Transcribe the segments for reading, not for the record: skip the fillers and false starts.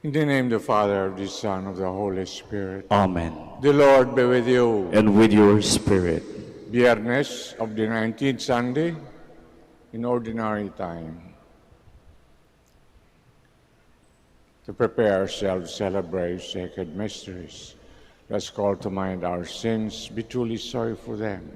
In the name of the Father, of the Son, of the Holy Spirit. Amen. The Lord be with you. And with your spirit. Viernes of the 19th Sunday in Ordinary Time. To prepare ourselves to celebrate sacred mysteries, let's call to mind our sins, be truly sorry for them.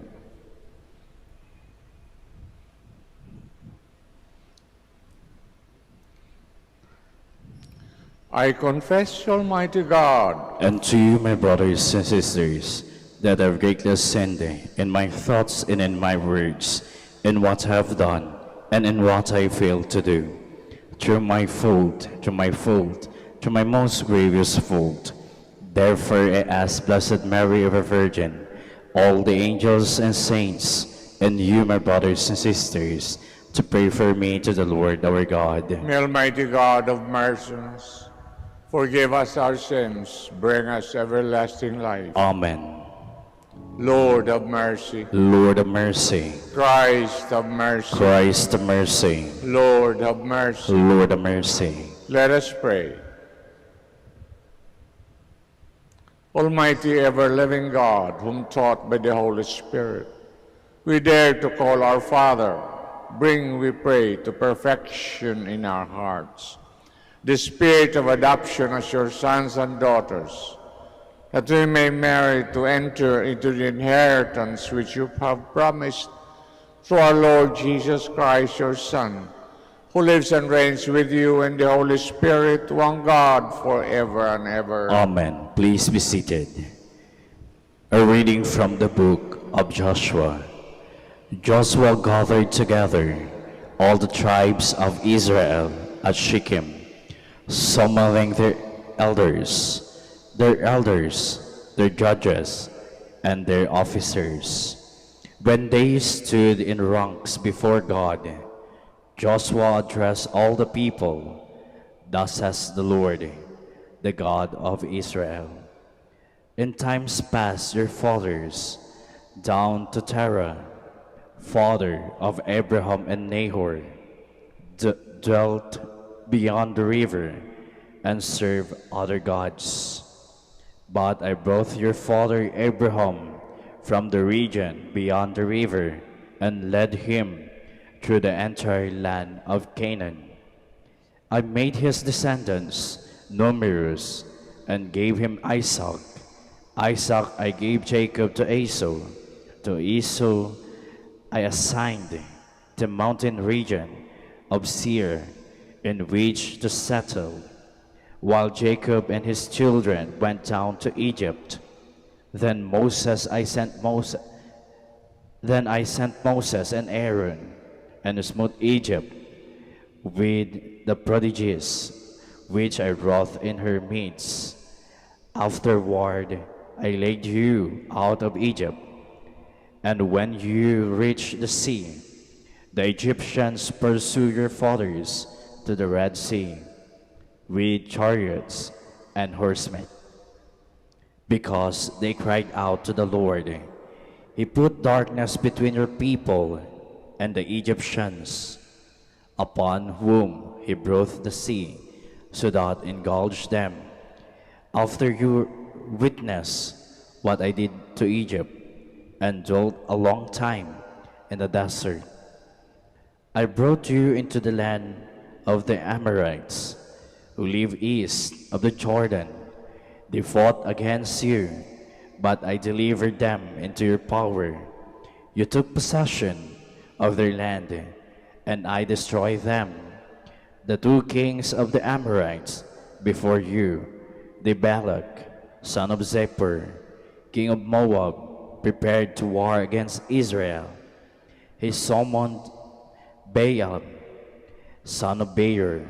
I confess, Almighty God, And to you, my brothers and sisters, that I've greatly sinned in my thoughts and in my words, in what I have done and in what I failed to do. Through my most grievous fault. Therefore I ask Blessed Mary, ever Virgin, all the angels and saints, and you, my brothers and sisters, to pray for me to the Lord our God. may Almighty God of mercy, forgive us our sins, bring us everlasting life. Amen. Lord of mercy, Lord of mercy, Christ of mercy, Christ of mercy, Lord of mercy. Lord of mercy. Let us pray. Almighty ever-living God, whom taught by the Holy Spirit, we dare to call our Father, bring, we pray, to perfection in our hearts the spirit of adoption as your sons and daughters, that we may merit to enter into the inheritance which you have promised through our Lord Jesus Christ, your Son, who lives and reigns with you in the Holy Spirit, one God, forever and ever. Amen. Please be seated. A reading from the book of Joshua. Joshua gathered together all the tribes of Israel at Shechem, summoning their elders, their judges, and their officers. When they stood in ranks before God, Joshua addressed all the people, "Thus says the Lord, the God of Israel. In times past your fathers, down to Terah, father of Abraham and Nahor, dwelt beyond the river and served other gods. But I brought your father Abraham from the region beyond the river and led him through the entire land of Canaan. I made his descendants numerous and gave him Isaac. Isaac I gave Jacob to Esau. To Esau I assigned the mountain region of Seir in which to settle, while Jacob and his children went down to Egypt. Then I sent Moses and Aaron and smote Egypt with the prodigies which I wrought in her midst. Afterward I led you out of Egypt, and when you reached the sea, the Egyptians pursued your fathers to the Red Sea with chariots and horsemen, because they cried out to the Lord. He put darkness between your people and the Egyptians, upon whom he brought the sea, so that engulfed them. After you witnessed what I did to Egypt, and dwelt a long time in the desert, I brought you into the land of the Amorites, who live east of the Jordan. They fought against you, but I delivered them into your power. You took possession of their land, and I destroyed them. The two kings of the Amorites before you, the Balak, son of Zippor, king of Moab, prepared to war against Israel. He summoned Balaam, son of Beor,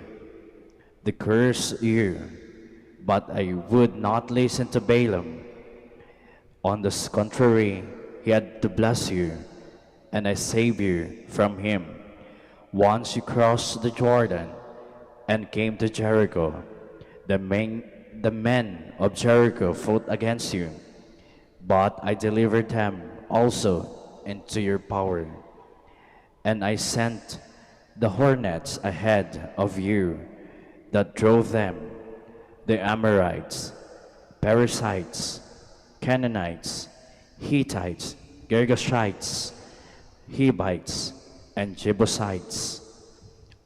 to curse you, but I would not listen to Balaam. On the contrary, he had to bless you, and I saved you from him. Once you crossed the Jordan and came to Jericho, the men of Jericho fought against you, but I delivered them also into your power. And I sent the hornets ahead of you that drove them, the Amorites, Perizzites, Canaanites, Hittites, Girgashites, Hivites, and Jebusites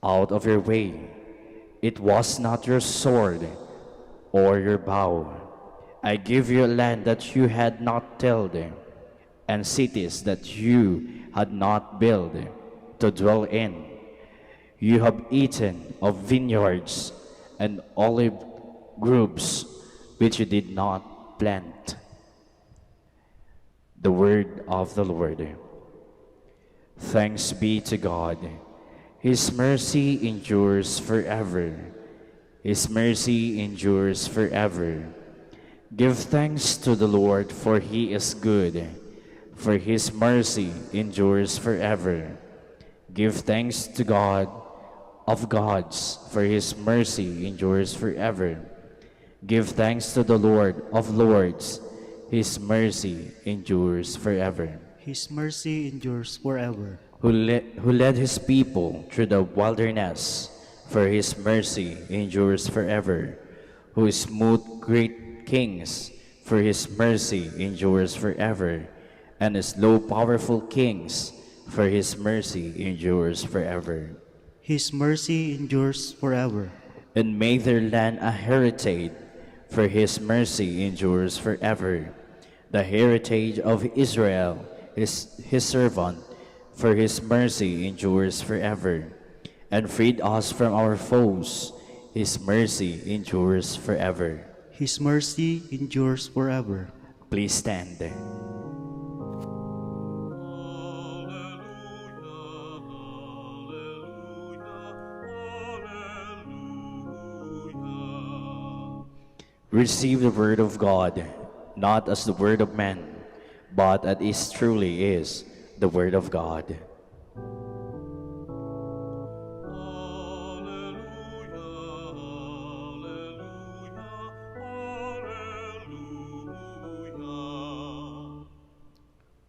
out of your way. It was not your sword or your bow. I give you a land that you had not tilled, and cities that you had not built to dwell in. You have eaten of vineyards and olive groves which you did not plant. The word of the Lord. Thanks be to God. His mercy endures forever. His mercy endures forever. Give thanks to the Lord, for he is good, for his mercy endures forever. Give thanks to God of gods, for his mercy endures forever. Give thanks to the Lord of lords, his mercy endures forever. His mercy endures forever. Who led his people through the wilderness, for his mercy endures forever. Who smote great kings, for his mercy endures forever. And slow powerful kings, for his mercy endures forever. His mercy endures forever. And made their land a heritage, for his mercy endures forever. The heritage of Israel is his servant, for his mercy endures forever. And freed us from our foes, his mercy endures forever. His mercy endures forever. Please stand. Receive the word of God, not as the word of man, but as it truly is, the word of God.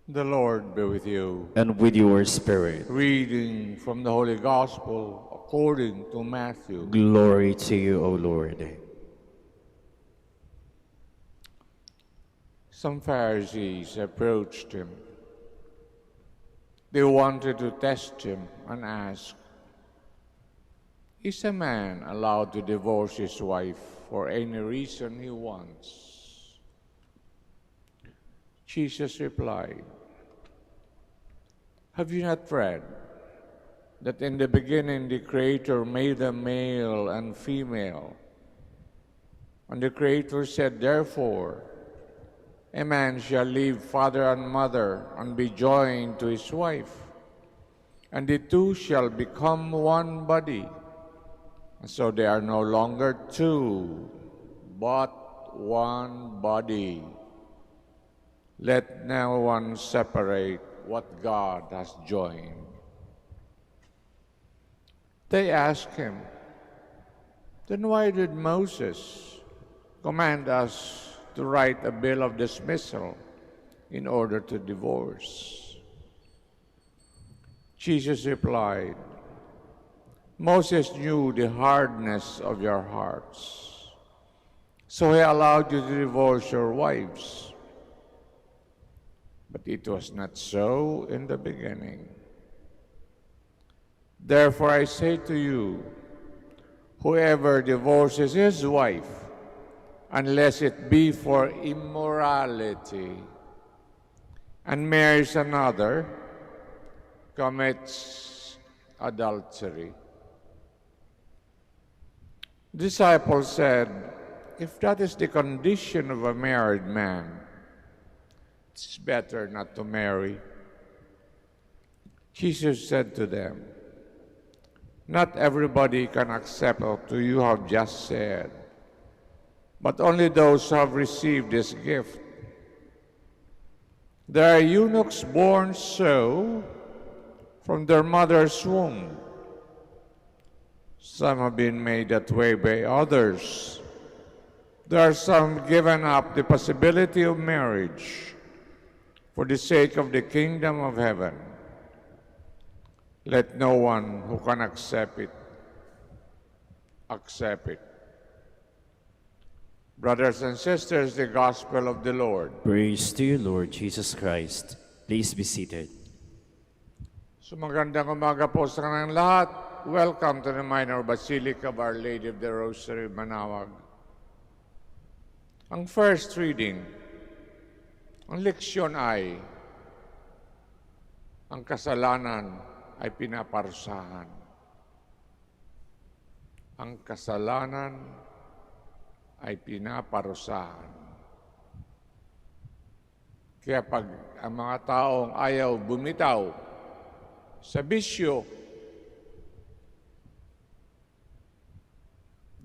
The Lord be with you. And with your spirit. Reading from the Holy Gospel according to Matthew. Glory to you, O Lord. Some Pharisees approached him. They wanted to test him and ask, "Is a man allowed to divorce his wife for any reason he wants?" Jesus replied, "Have you not read that in the beginning the Creator made them male and female? And the Creator said, therefore, a man shall leave father and mother and be joined to his wife, and the two shall become one body. And so they are no longer two, but one body. Let no one separate what God has joined." They asked him, "Then why did Moses command us to write a bill of dismissal in order to divorce?" Jesus replied, "Moses knew the hardness of your hearts, so he allowed you to divorce your wives. But it was not so in the beginning. Therefore I say to you, whoever divorces his wife, unless it be for immorality, and marries another, commits adultery." Disciples said, "If that is the condition of a married man, it's better not to marry." Jesus said to them, "Not everybody can accept what you have just said, but only those who have received this gift. There are eunuchs born so from their mother's womb. Some have been made that way by others. There are some given up the possibility of marriage for the sake of the kingdom of heaven. Let no one who can accept it, accept it." Brothers and sisters, the Gospel of the Lord. Praise to you, Lord Jesus Christ. Please be seated. So magandang umaga po sa kanilang lahat. Welcome to the Minor Basilica of Our Lady of the Rosary, Manaoag. Ang first reading, ang leksyon ay, ang kasalanan ay pinaparusahan. Ang kasalanan ay pinaparusahan. Kaya pag ang mga taong ayaw bumitaw sa bisyo,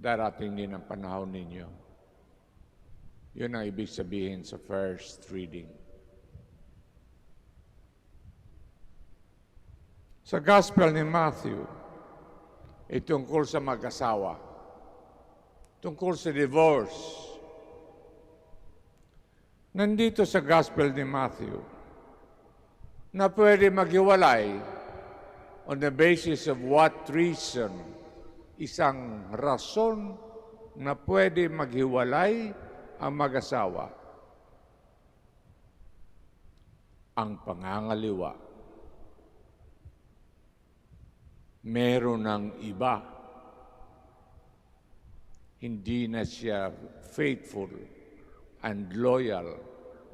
darating din ang panahon ninyo. Yun ang ibig sabihin sa first reading. Sa Gospel ni Matthew, ay tungkol sa mag-asawa, tungkol sa divorce. Nandito sa Gospel ni Matthew, na pwede maghiwalay on the basis of what reason, isang rason na pwede maghiwalay ang mag-asawa. Ang pangangaliwa. Meron ng iba. Hindi na siya faithful and loyal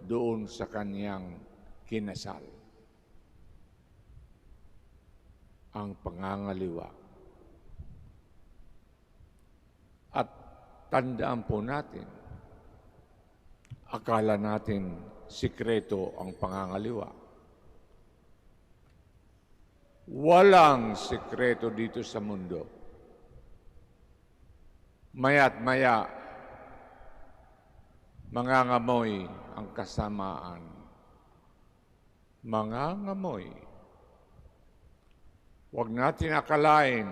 doon sa kanyang kinasal. Ang pangangaliwa. At tandaan po natin, akala natin sikreto ang pangangaliwa. Walang sikreto dito sa mundo. Maya't maya, mangangamoy ang kasamaan. Mangangamoy. Huwag natin akalain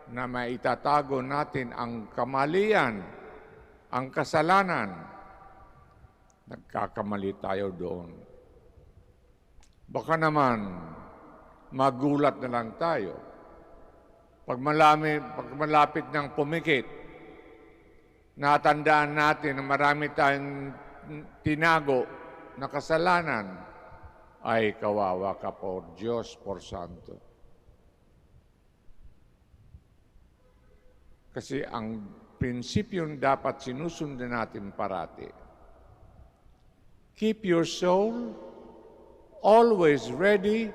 na maitatago natin ang kamalian, ang kasalanan. Nagkakamali tayo doon. Baka naman, magulat na lang tayo. Pag malapit ng pumikit, natandaan natin na marami tayong tinago na kasalanan, ay kawawa ka po, Diyos por Santo. Kasi ang prinsipyong dapat sinusundan natin parati, keep your soul always ready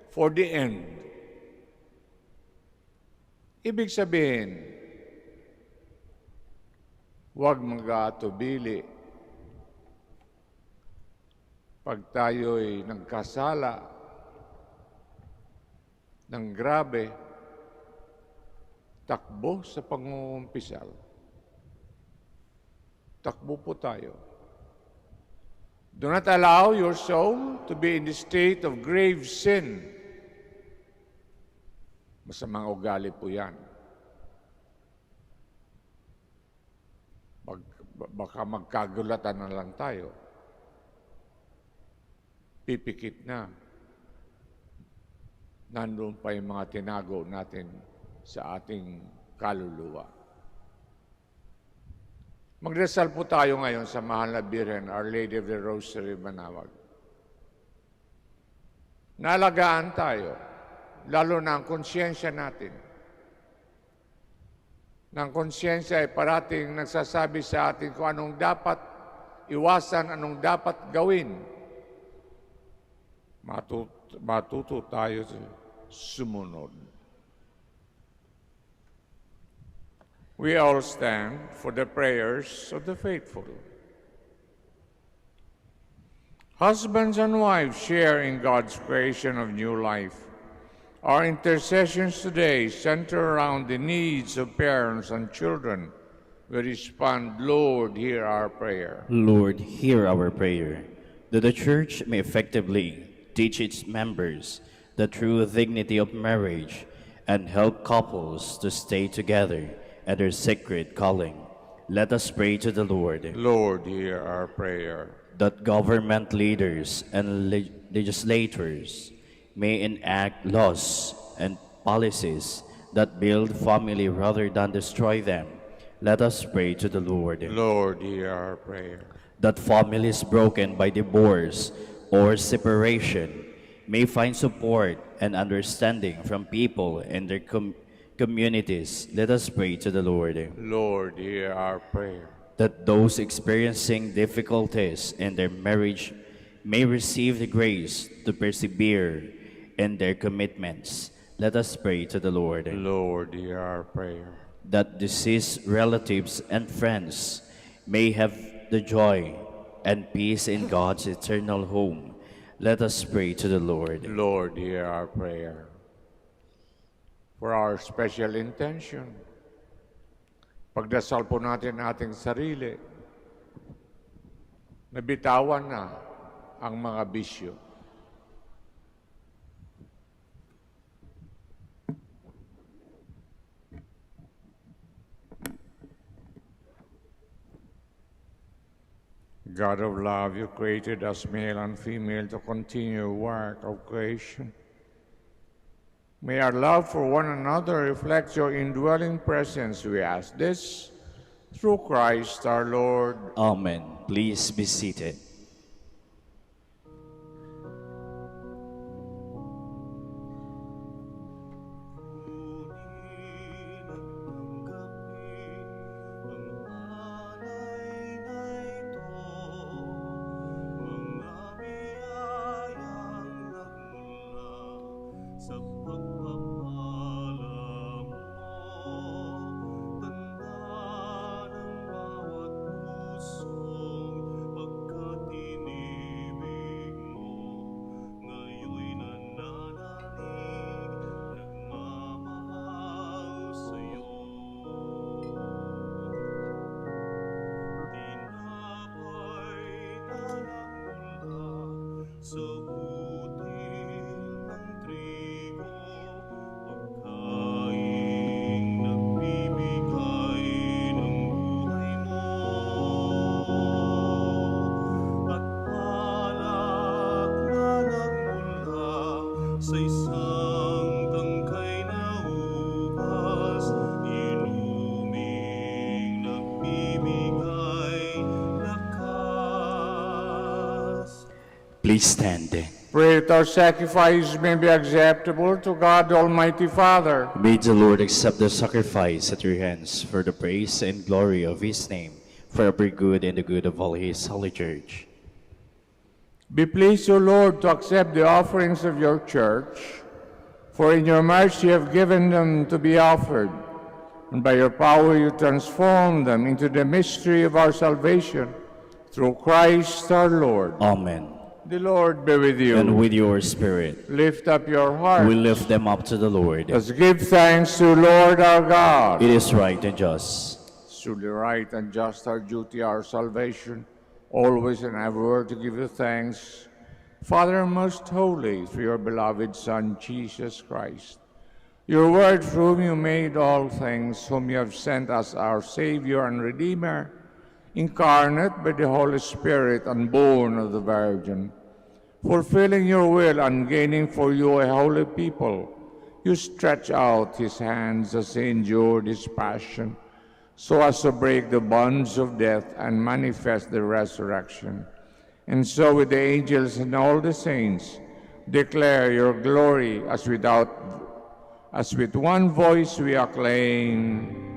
for the end. Ibig sabihin, huwag mag-aatubili pag tayo'y nagkasala ng grabe, takbo sa pangungumpisal. Takbo po tayo. Do not allow your soul to be in the state of grave sin. Masamang ugali po yan. Baka magkagulatan na lang tayo. Pipikit na. Nandun pa yung mga tinago natin sa ating kaluluwa. Magdasal po tayo ngayon sa Mahal na Birhen, Our Lady of the Rosary, Manaoag. Naalagaan tayo, lalo na ang konsyensya natin. Nang konsyensya ay parating nagsasabi sa atin kung anong dapat iwasan, anong dapat gawin. Matuto tayo sumunod. We all stand for the prayers of the faithful. Husbands and wives share in God's creation of new life. Our intercessions today center around the needs of parents and children. We respond, Lord, hear our prayer. Lord, hear our prayer, that the Church may effectively teach its members the true dignity of marriage and help couples to stay together at their sacred calling. Let us pray to the Lord. Lord, hear our prayer. That government leaders and legislators may enact laws and policies that build family rather than destroy them, Let us pray to the Lord. Lord, hear our prayer. That families broken by divorce or separation may find support and understanding from people and their communities. Let us pray to the Lord. Lord, hear our prayer. That those experiencing difficulties in their marriage may receive the grace to persevere in their commitments. Let us pray to the Lord. Lord, hear our prayer. That deceased relatives and friends may have the joy and peace in God's eternal home. Let us pray to the Lord. Lord, hear our prayer. For our special intention, pagdasal po natin ating sarili, nabitawan na ang mga bisyo. God of love, you created us male and female to continue your work of creation. May our love for one another reflect your indwelling presence, we ask this through Christ our Lord. Amen. Please be seated. Please stand. Pray that our sacrifice may be acceptable to God Almighty Father. May the Lord accept the sacrifice at your hands for the praise and glory of his name, for every good and the good of all his holy church. Be pleased, O Lord, to accept the offerings of your church, for in your mercy you have given them to be offered, and by your power you transform them into the mystery of our salvation, through Christ our Lord. Amen. The Lord be with you. And with your spirit. Lift up your hearts. We lift them up to the Lord. Let's give thanks to Lord our God. It is right and just. Truly right and just our duty, our salvation, always and everywhere to give you thanks, Father most holy, through your beloved Son, Jesus Christ. Your word, through whom you made all things, whom you have sent as our Savior and Redeemer, incarnate by the Holy Spirit and born of the Virgin. Fulfilling your will and gaining for you a holy people, you stretch out his hands as he endured his passion, so as to break the bonds of death and manifest the resurrection. And so with the angels and all the saints, declare your glory as with one voice we acclaim,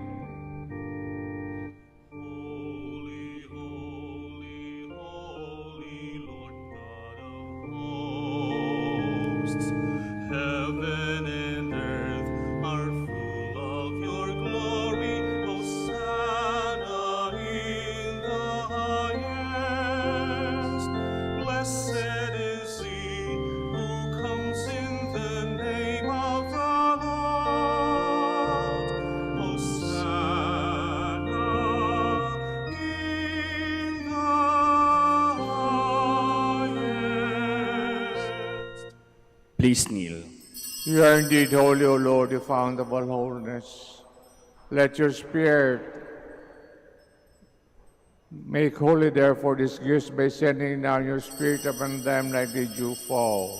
Please kneel. You are indeed holy, O Lord, the fount of all holiness. Let your Spirit make holy, therefore, these gifts by sending down your Spirit upon them like the dew fall,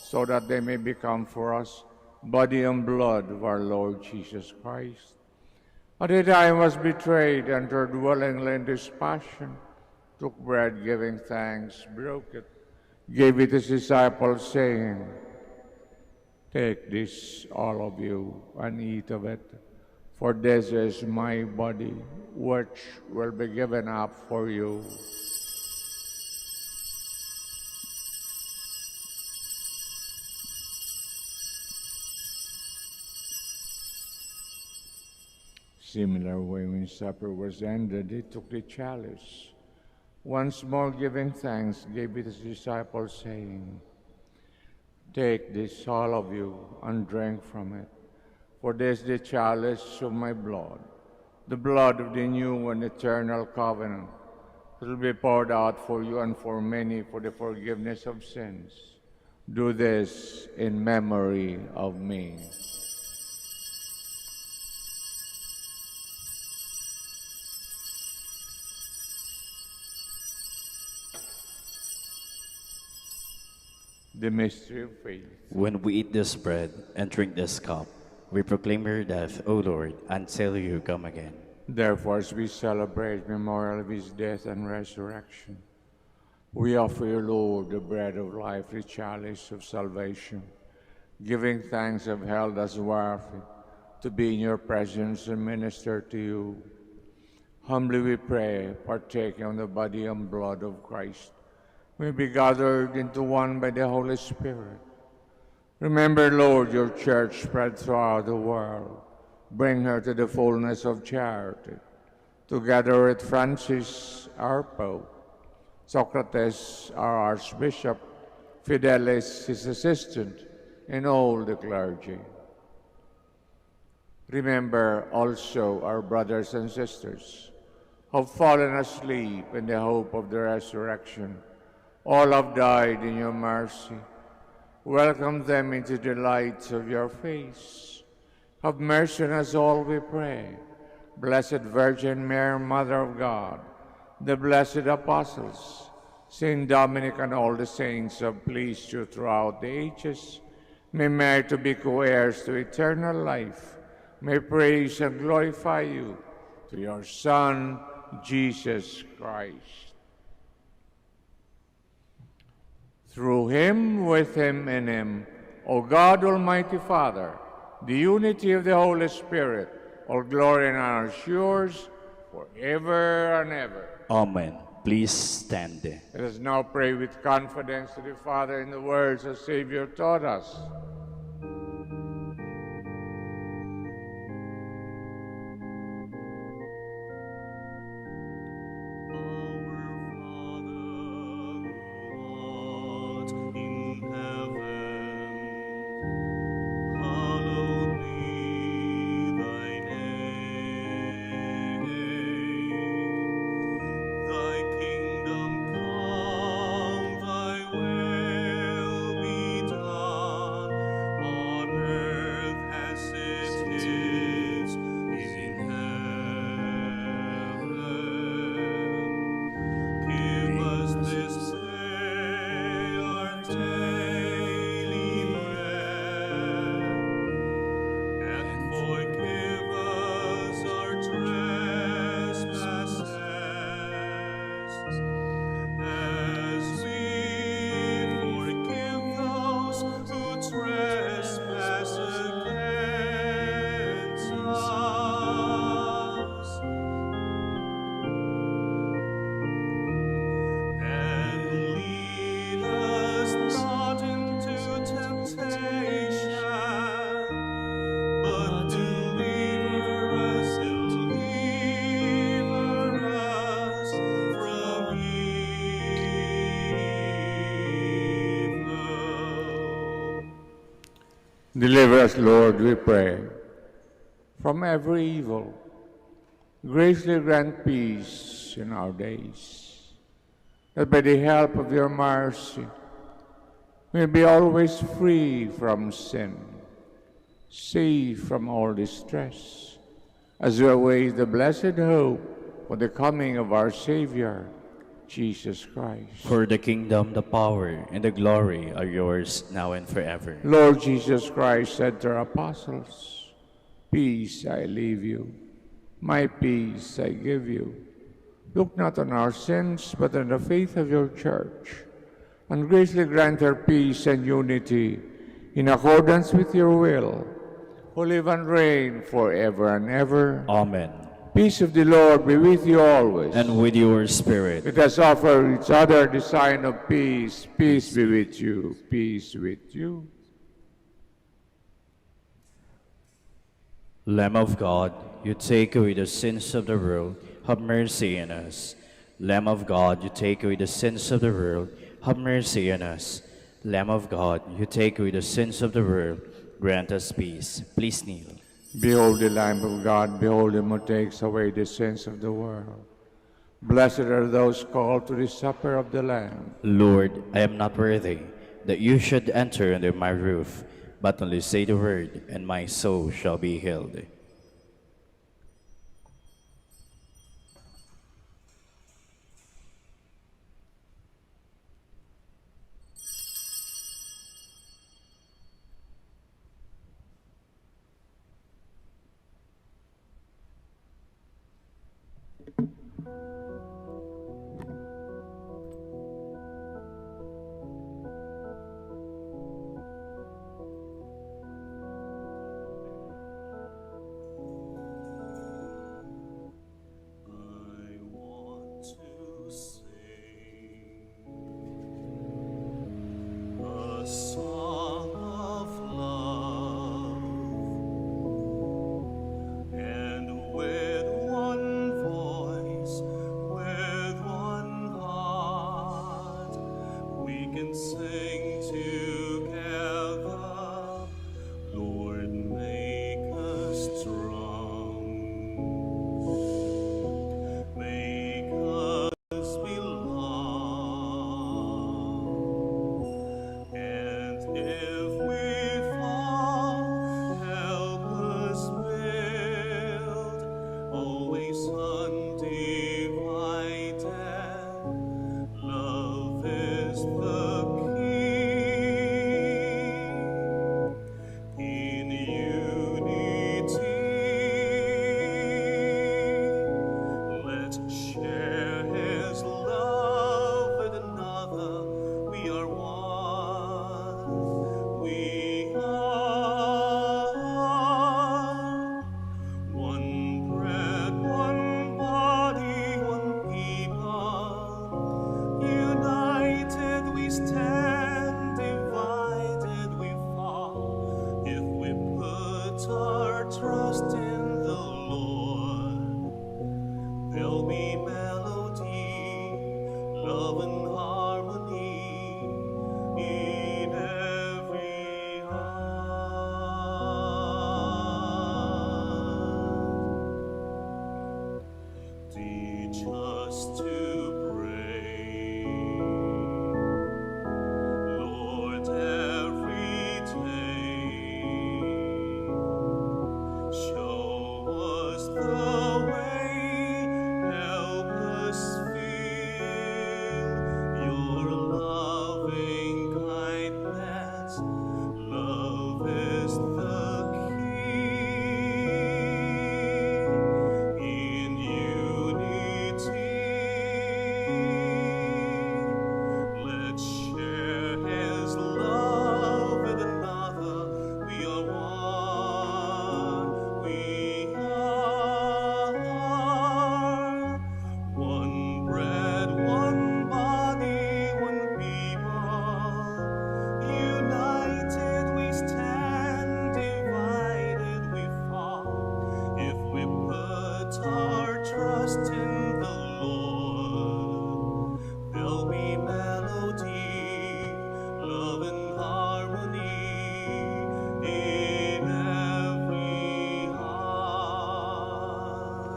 so that they may become for us body and blood of our Lord Jesus Christ. At the time was betrayed, entered willingly in this passion, took bread, giving thanks, broke it, gave it to his disciples, saying, "Take this, all of you, and eat of it, for this is my body, which will be given up for you." Similar way, when supper was ended, he took the chalice. Once more giving thanks, gave it to his disciples, saying, "Take this, all of you, and drink from it. For this is the chalice of my blood, the blood of the new and eternal covenant. It will be poured out for you and for many for the forgiveness of sins. Do this in memory of me." The mystery of faith. When we eat this bread and drink this cup, we proclaim your death, O Lord, until you come again. Therefore, as we celebrate memorial of his death and resurrection, we offer you, Lord, the bread of life, the chalice of salvation, giving thanks have held us worthy to be in your presence and minister to you. Humbly we pray, partaking of the body and blood of Christ, may be gathered into one by the Holy Spirit. Remember, Lord, your church spread throughout the world. Bring her to the fullness of charity, together with Francis, our Pope, Socrates, our Archbishop, Fidelis, his assistant, and all the clergy. Remember also our brothers and sisters who have fallen asleep in the hope of the resurrection. All have died in your mercy. Welcome them into the light of your face. Have mercy on us all, we pray. Blessed Virgin Mary, Mother of God, the blessed apostles, Saint Dominic, and all the saints have pleased you throughout the ages, may merit to be co-heirs to eternal life, may praise and glorify you through your Son, Jesus Christ. Through him, with him, in him, O God, Almighty Father, the unity of the Holy Spirit, all glory and honor is yours forever and ever. Amen. Please stand. Let us now pray with confidence to the Father in the words the Savior taught us. Deliver us, Lord, we pray, from every evil. Graciously grant peace in our days, that by the help of your mercy we be always free from sin, safe from all distress, as we await the blessed hope for the coming of our Savior, Jesus Christ. For the kingdom, the power, and the glory are yours now and forever. Lord Jesus Christ said to our apostles, "Peace I leave you, My peace I give you. Look not on our sins, but on the faith of your church, and graciously grant her peace and unity in accordance with your will, who live and reign forever and ever. Amen. Peace of the Lord be with you always. And with your spirit. Let us offer each other the sign of peace. Peace be with you. Peace with you. Lamb of God, you take away the sins of the world, have mercy on us. Lamb of God, you take away the sins of the world, have mercy on us. Lamb of God, you take away the sins of the world, grant us peace. Please kneel. Behold the Lamb of God, behold him who takes away the sins of the world. Blessed are those called to the supper of the Lamb. Lord, I am not worthy that you should enter under my roof, but only say the word, and my soul shall be healed.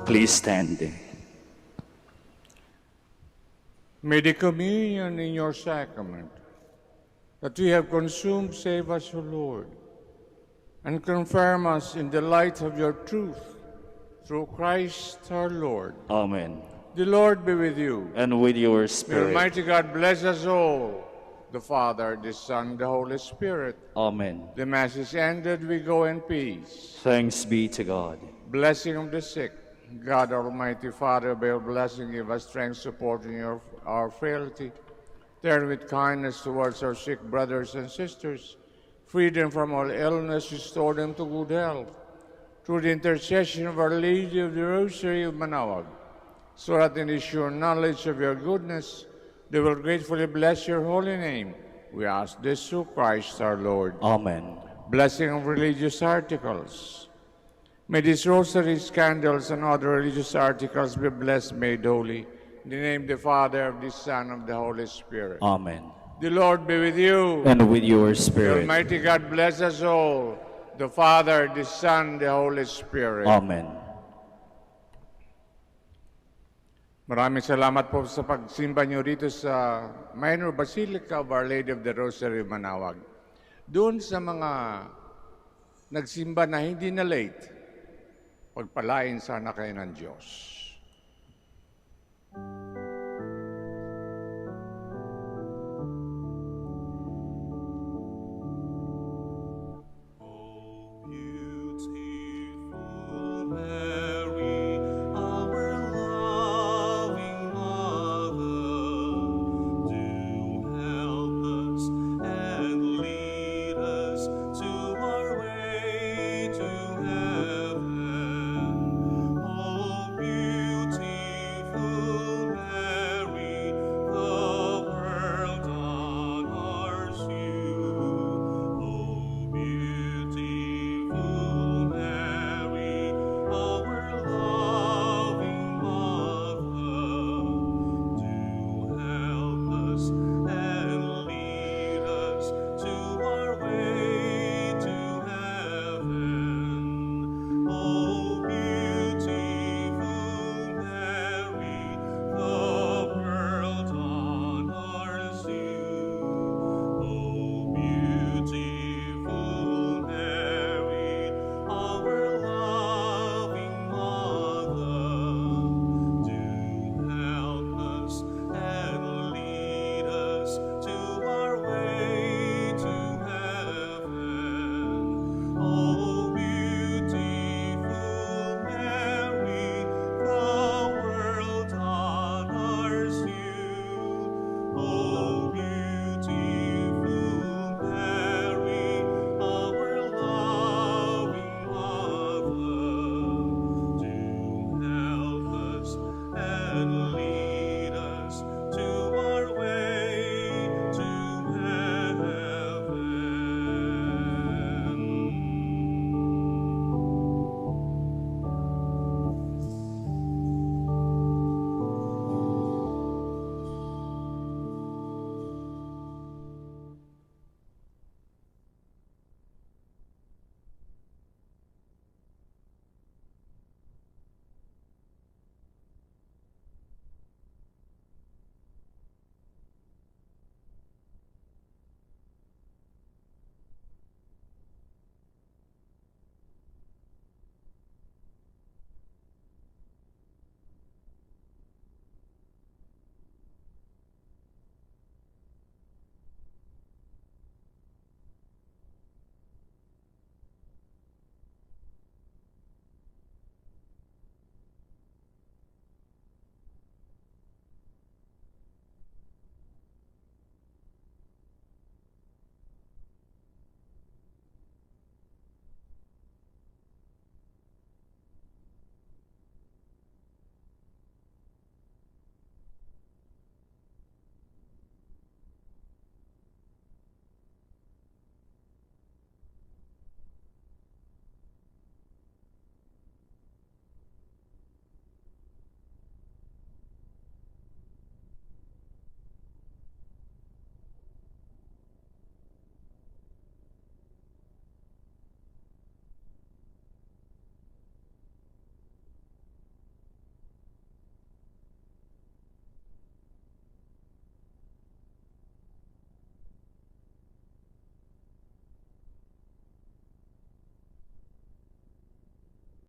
Please stand. May the communion in your sacrament that we have consumed save us, O Lord, and confirm us in the light of your truth, through Christ our Lord. Amen. The Lord be with you. And with your May spirit. Almighty God bless us all, the Father, the Son, the Holy Spirit. Amen. The Mass is ended. We go in peace. Thanks be to God. Blessing of the sick. God, Almighty Father, by your blessing, give us strength, supporting our frailty. Turn with kindness towards our sick brothers and sisters. Free them from all illness, restore them to good health. Through the intercession of Our Lady of the Rosary of Manaoag, so that in the sure knowledge of your goodness, they will gratefully bless your holy name. We ask this through Christ our Lord. Amen. Blessing of religious articles. May these rosaries, candles, and other religious articles be blessed, made holy. In the name of the Father, of the Son, of the Holy Spirit. Amen. The Lord be with you. And with your The spirit. Almighty God bless us all, the Father, the Son, the Holy Spirit. Amen. Maraming salamat po sa pagsimba niyo rito sa Minor Basilica of Our Lady of the Rosary, Manaoag. Doon sa mga nagsimba na hindi na late, pagpalain sana kayo ng Diyos.